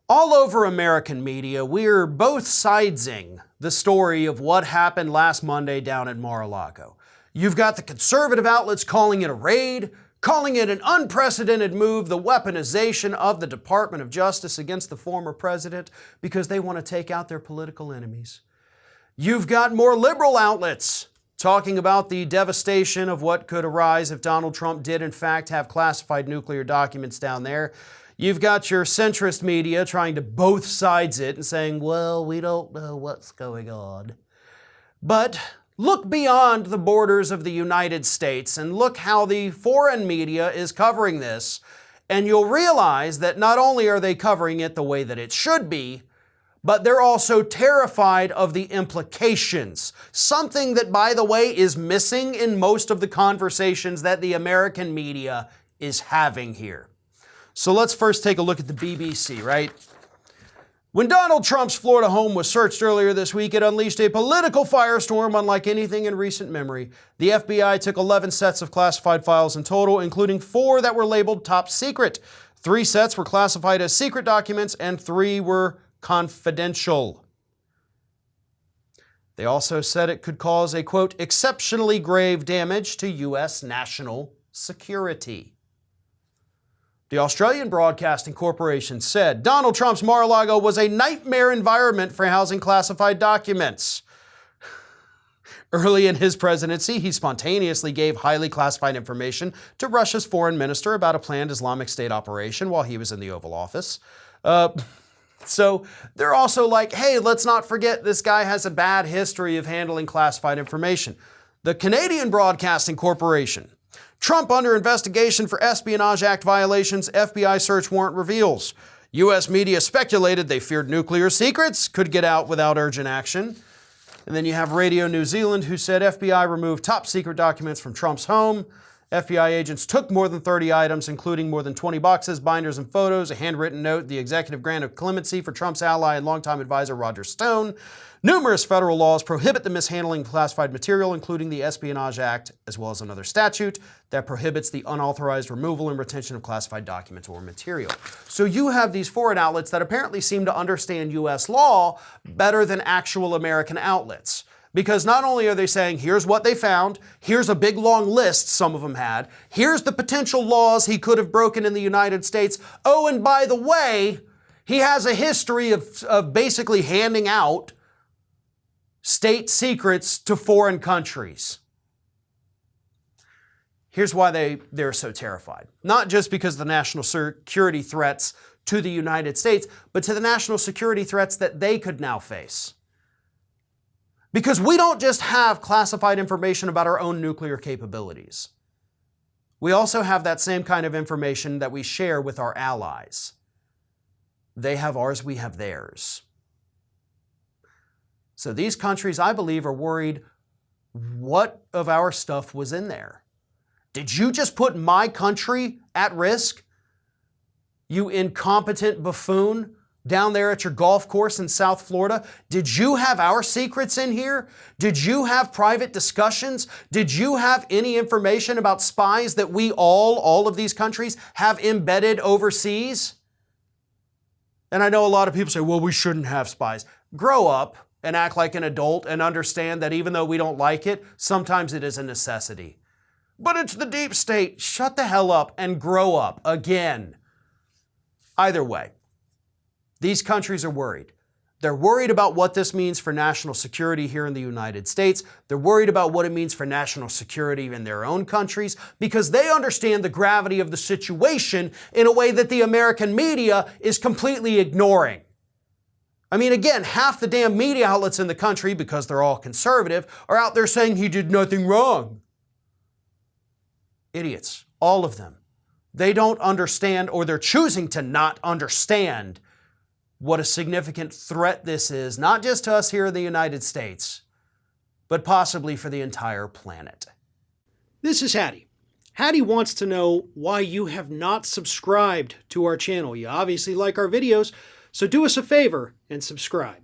All over American media, we're both sidesing the story of what happened last Monday down at Mar-a-Lago. You've got the conservative outlets calling it a raid, calling it an unprecedented move, the weaponization of the Department of Justice against the former president because they want to take out their political enemies. You've got more liberal outlets talking about the devastation of what could arise if Donald Trump did in fact have classified nuclear documents down there. You've got your centrist media trying to both sides it and saying, well, we don't know what's going on. But look beyond the borders of the United States and look how the foreign media is covering this, and you'll realize that not only are they covering it the way that it should be, but they're also terrified of the implications. Something that, by the way, is missing in most of the conversations that the American media is having here. So let's first take a look at the BBC, right? When Donald Trump's Florida home was searched earlier this week, it unleashed a political firestorm unlike anything in recent memory. The FBI took 11 sets of classified files in total, including 4 that were labeled top secret. 3 sets were classified as secret documents and 3 were confidential. They also said it could cause a, quote, exceptionally grave damage to U.S. national security. The Australian Broadcasting Corporation said Donald Trump's Mar-a-Lago was a nightmare environment for housing classified documents. Early in his presidency, he spontaneously gave highly classified information to Russia's foreign minister about a planned Islamic State operation while he was in the Oval Office. So they're also like, hey, let's not forget this guy has a bad history of handling classified information. The Canadian Broadcasting Corporation. Trump under investigation for Espionage Act violations, FBI search warrant reveals. U.S. media speculated they feared nuclear secrets could get out without urgent action. And then you have Radio New Zealand, who said FBI removed top secret documents from Trump's home. FBI agents took more than 30 items, including more than 20 boxes, binders, and photos, a handwritten note, the executive grant of clemency for Trump's ally and longtime advisor Roger Stone. Numerous federal laws prohibit the mishandling of classified material, including the Espionage Act, as well as another statute that prohibits the unauthorized removal and retention of classified documents or material. So you have these foreign outlets that apparently seem to understand U.S. law better than actual American outlets. Because not only are they saying, here's what they found, here's a big long list some of them had, here's the potential laws he could have broken in the United States. Oh, and by the way, he has a history of basically handing out state secrets to foreign countries. Here's why they're so terrified. Not just because of the national security threats to the United States, but to the national security threats that they could now face. Because we don't just have classified information about our own nuclear capabilities. We also have that same kind of information that we share with our allies. They have ours, we have theirs. So these countries, I believe, are worried, what of our stuff was in there? Did you just put my country at risk? You incompetent buffoon down there at your golf course in South Florida? Did you have our secrets in here? Did you have private discussions? Did you have any information about spies that we all of these countries, have embedded overseas? And I know a lot of people say, well, we shouldn't have spies. Grow up and act like an adult and understand that even though we don't like it, sometimes it is a necessity. But it's the deep state. Shut the hell up and grow up again. Either way, these countries are worried. They're worried about what this means for national security here in the United States. They're worried about what it means for national security in their own countries because they understand the gravity of the situation in a way that the American media is completely ignoring. I mean, again, half the damn media outlets in the country, because they're all conservative, are out there saying he did nothing wrong. Idiots, all of them. They don't understand, or they're choosing to not understand what a significant threat this is, not just to us here in the United States, but possibly for the entire planet. This is Hattie. Hattie wants to know why you have not subscribed to our channel. You obviously like our videos, so do us a favor and subscribe.